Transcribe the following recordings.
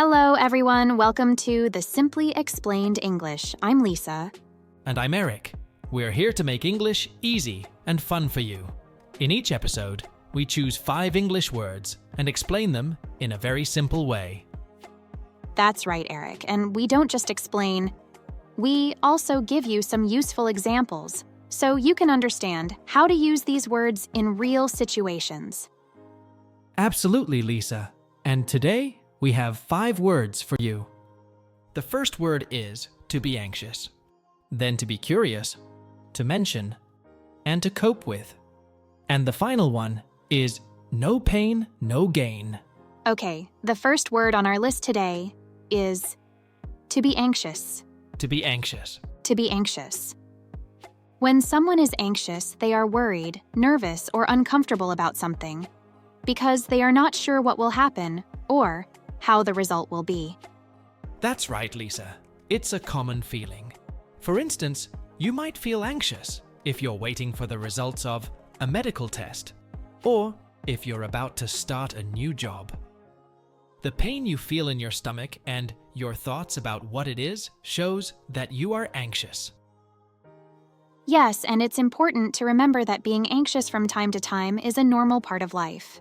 Hello, everyone. Welcome to the Simply Explained English. I'm Lisa. And I'm Eric. We're here to make English easy and fun for you. In each episode, we choose 5 English words and explain them in a very simple way. That's right, Eric. And we don't just explain, we also give you some useful examples so you can understand how to use these words in real situations. Absolutely, Lisa. And today, we have 5 words for you. The first word is to be anxious, then to be curious, to mention, and to cope with. And the final one is no pain, no gain. Okay, the first word on our list today is to be anxious. To be anxious. To be anxious. When someone is anxious, they are worried, nervous, or uncomfortable about something because they are not sure what will happen or how the result will be. That's right, Lisa. It's a common feeling. For instance, you might feel anxious if you're waiting for the results of a medical test, or if you're about to start a new job. The pain you feel in your stomach and your thoughts about what it is shows that you are anxious. Yes, and it's important to remember that being anxious from time to time is a normal part of life.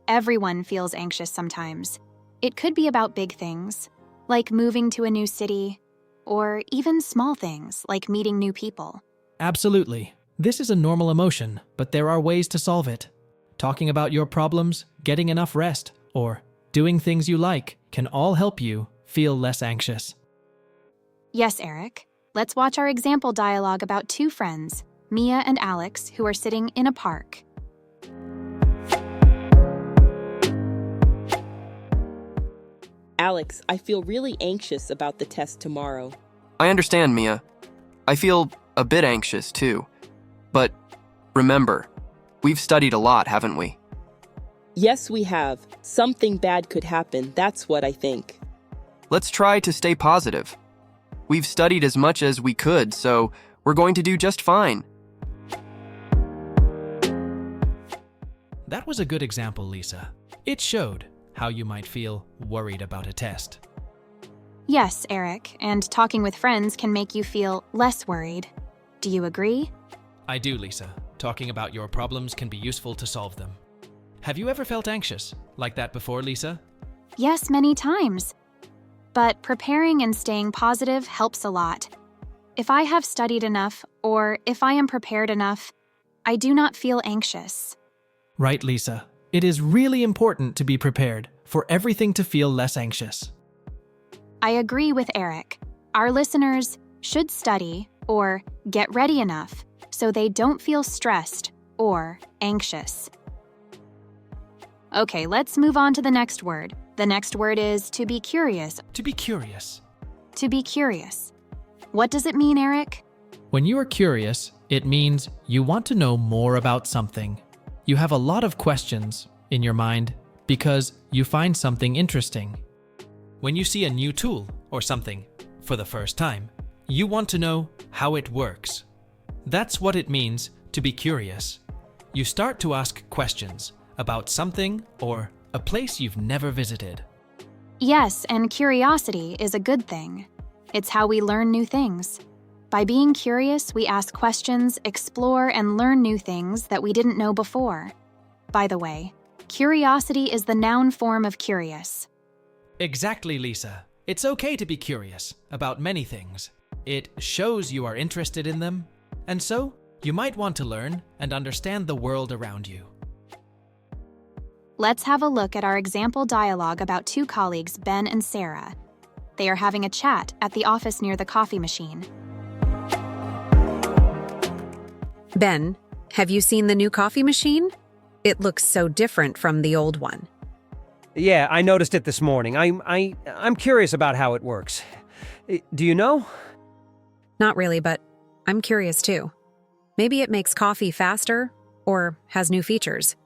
Everyone feels anxious sometimes. It could be about big things, like moving to a new city, or even small things, like meeting new people. Absolutely. This is a normal emotion, but there are ways to solve it. Talking about your problems, getting enough rest, or doing things you like can all help you feel less anxious. Yes, Eric. Let's watch our example dialogue about 2 friends, Mia and Alex, who are sitting in a park. Alex, I feel really anxious about the test tomorrow. I understand, Mia. I feel a bit anxious, too. But remember, we've studied a lot, haven't we? Yes, we have. Something bad could happen, that's what I think. Let's try to stay positive. We've studied as much as we could, so we're going to do just fine. That was a good example, Lisa. It showed how you might feel worried about a test. Yes, Eric, and talking with friends can make you feel less worried. Do you agree? I do, Lisa. Talking about your problems can be useful to solve them. Have you ever felt anxious like that before, Lisa? Yes, many times. But preparing and staying positive helps a lot. If I have studied enough, or if I am prepared enough, I do not feel anxious. Right, Lisa. It is really important to be prepared for everything to feel less anxious. I agree with Eric. Our listeners should study or get ready enough so they don't feel stressed or anxious. Okay, let's move on to the next word. The next word is to be curious. To be curious. To be curious. What does it mean, Eric? When you are curious, it means you want to know more about something. You have a lot of questions in your mind because you find something interesting. When you see a new tool or something for the first time, you want to know how it works. That's what it means to be curious. You start to ask questions about something or a place you've never visited. Yes, and curiosity is a good thing. It's how we learn new things. By being curious, we ask questions, explore, and learn new things that we didn't know before. By the way, curiosity is the noun form of curious. Exactly, Lisa. It's okay to be curious about many things. It shows you are interested in them, and so you might want to learn and understand the world around you. Let's have a look at our example dialogue about 2 colleagues, Ben and Sarah. They are having a chat at the office near the coffee machine. Ben, have you seen the new coffee machine? It looks so different from the old one. Yeah, I noticed it this morning. I'm curious about how it works. Do you know? Not really, but I'm curious too. Maybe it makes coffee faster or has new features.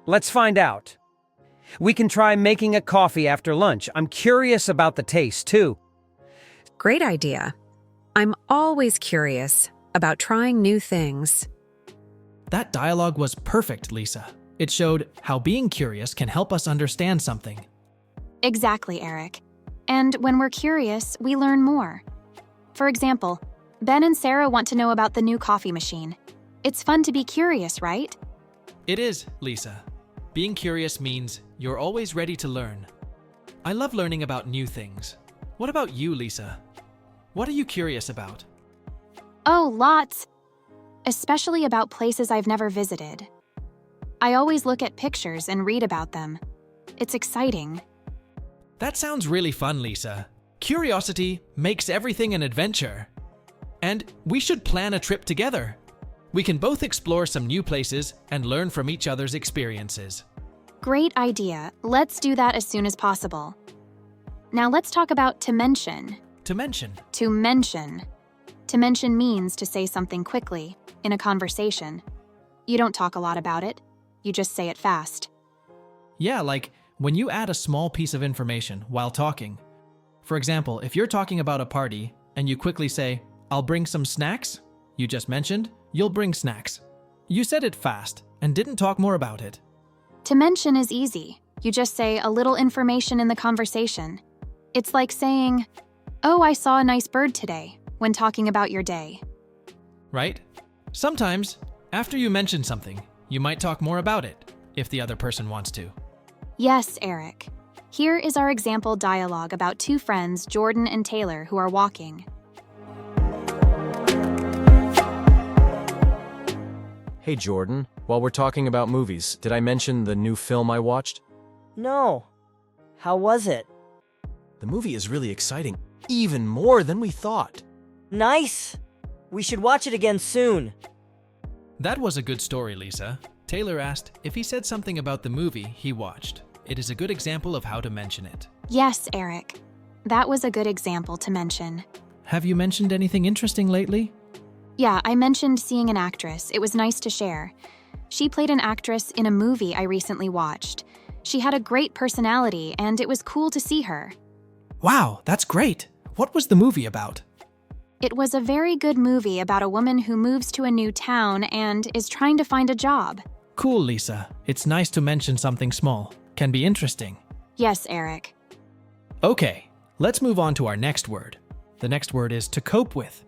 Let's find out. We can try making a coffee after lunch. I'm curious about the taste too. Great idea. I'm always curious about trying new things. That dialogue was perfect, Lisa. It showed how being curious can help us understand something. Exactly, Eric. And when we're curious, we learn more. For example, Ben and Sarah want to know about the new coffee machine. It's fun to be curious, right? It is, Lisa. Being curious means you're always ready to learn. I love learning about new things. What about you, Lisa? What are you curious about? Oh, lots. Especially about places I've never visited. I always look at pictures and read about them. It's exciting. That sounds really fun, Lisa. Curiosity makes everything an adventure. And we should plan a trip together. We can both explore some new places and learn from each other's experiences. Great idea. Let's do that as soon as possible. Now let's talk about to mention. To mention. To mention. To mention means to say something quickly, in a conversation. You don't talk a lot about it. You just say it fast. Yeah, like when you add a small piece of information while talking. For example, if you're talking about a party and you quickly say, "I'll bring some snacks," you just mentioned, you'll bring snacks. You said it fast and didn't talk more about it. To mention is easy. You just say a little information in the conversation. It's like saying, "Oh, I saw a nice bird today," when talking about your day. Right? Sometimes, after you mention something, you might talk more about it, if the other person wants to. Yes, Eric. Here is our example dialogue about two friends, Jordan and Taylor, who are walking. Hey Jordan, while we're talking about movies, did I mention the new film I watched? No. How was it? The movie is really exciting, even more than we thought. Nice! We should watch it again soon. That was a good story, Lisa. Taylor asked if he said something about the movie he watched. It is a good example of how to mention it. Yes, Eric. That was a good example to mention. Have you mentioned anything interesting lately? Yeah, I mentioned seeing an actress. It was nice to share. She played an actress in a movie I recently watched. She had a great personality, and it was cool to see her. Wow, that's great. What was the movie about? It was a very good movie about a woman who moves to a new town and is trying to find a job. Cool, Lisa. It's nice to mention something small. Can be interesting. Yes, Eric. Okay, let's move on to our next word. The next word is to cope with.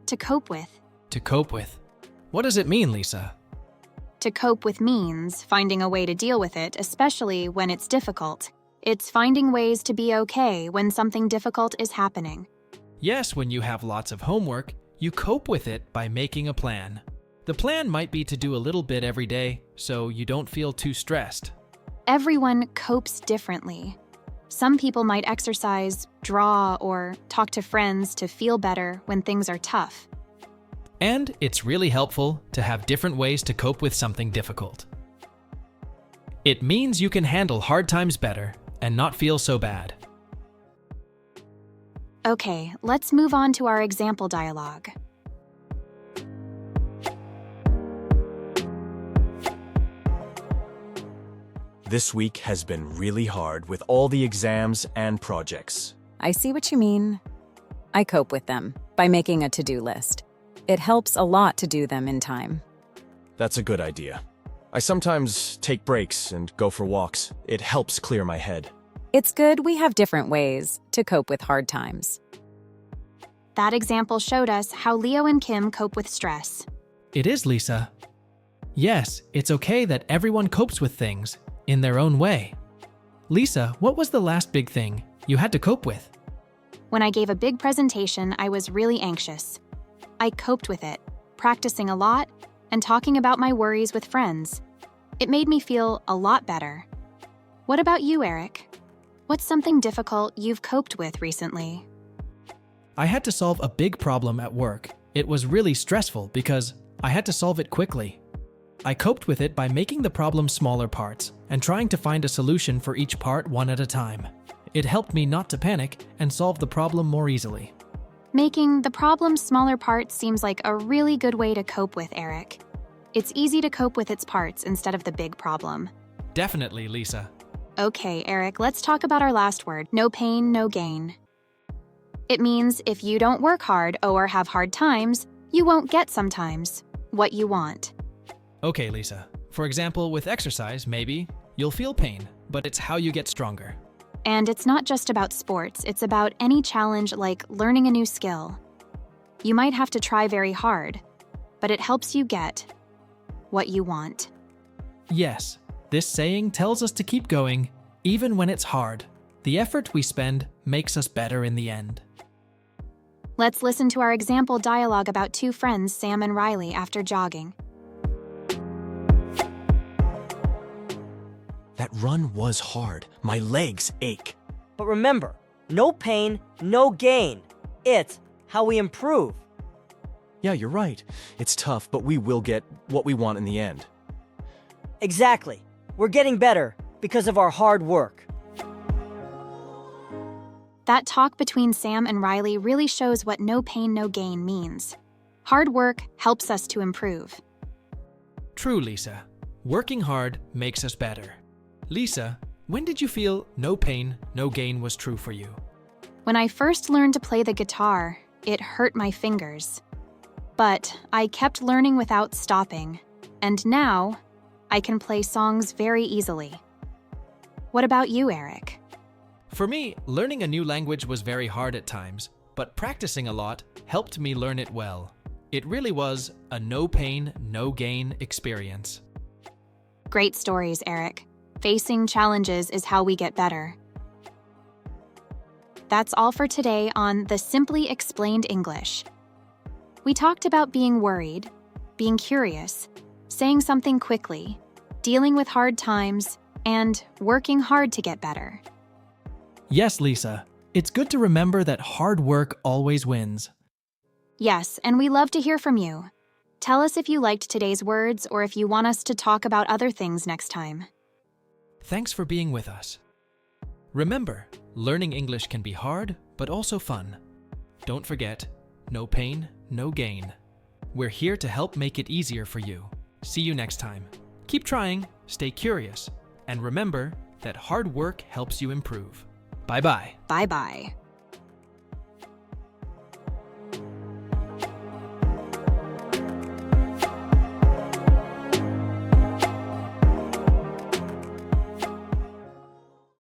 To cope with. To cope with. What does it mean, Lisa? To cope with means finding a way to deal with it, especially when it's difficult. It's finding ways to be okay when something difficult is happening. Yes, when you have lots of homework, you cope with it by making a plan. The plan might be to do a little bit every day, so you don't feel too stressed. Everyone copes differently. Some people might exercise, draw, or talk to friends to feel better when things are tough. And it's really helpful to have different ways to cope with something difficult. It means you can handle hard times better and not feel so bad. Okay, let's move on to our example dialogue. This week has been really hard with all the exams and projects. I see what you mean. I cope with them by making a to-do list. It helps a lot to do them in time. That's a good idea. I sometimes take breaks and go for walks. It helps clear my head. It's good we have different ways to cope with hard times. That example showed us how Leo and Kim cope with stress. It is, Lisa. Yes, it's okay that everyone copes with things in their own way. Lisa, what was the last big thing you had to cope with? When I gave a big presentation, I was really anxious. I coped with it, practicing a lot and talking about my worries with friends. It made me feel a lot better. What about you, Eric? What's something difficult you've coped with recently? I had to solve a big problem at work. It was really stressful because I had to solve it quickly. I coped with it by making the problem smaller parts and trying to find a solution for each part one at a time. It helped me not to panic and solve the problem more easily. Making the problem smaller parts seems like a really good way to cope with, Eric. It's easy to cope with its parts instead of the big problem. Definitely, Lisa. Okay, Eric, let's talk about our last word, no pain, no gain. It means if you don't work hard or have hard times, you won't get sometimes what you want. Okay, Lisa. For example, with exercise, maybe you'll feel pain, but it's how you get stronger. And it's not just about sports, it's about any challenge like learning a new skill. You might have to try very hard, but it helps you get what you want. Yes, this saying tells us to keep going, even when it's hard. The effort we spend makes us better in the end. Let's listen to our example dialogue about two friends, Sam and Riley, after jogging. That run was hard. My legs ache. But remember, no pain, no gain. It's how we improve. Yeah, you're right. It's tough, but we will get what we want in the end. Exactly. We're getting better because of our hard work. That talk between Sam and Riley really shows what no pain, no gain means. Hard work helps us to improve. True, Lisa. Working hard makes us better. Lisa, when did you feel no pain, no gain was true for you? When I first learned to play the guitar, it hurt my fingers. But I kept learning without stopping, and now I can play songs very easily. What about you, Eric? For me, learning a new language was very hard at times, but practicing a lot helped me learn it well. It really was a no pain, no gain experience. Great stories, Eric. Facing challenges is how we get better. That's all for today on the Simply Explained English. We talked about being worried, being curious, saying something quickly, dealing with hard times, and working hard to get better. Yes, Lisa. It's good to remember that hard work always wins. Yes, and we love to hear from you. Tell us if you liked today's words or if you want us to talk about other things next time. Thanks for being with us. Remember, learning English can be hard, but also fun. Don't forget, no pain, no gain. We're here to help make it easier for you. See you next time. Keep trying, stay curious, and remember that hard work helps you improve. Bye-bye. Bye-bye.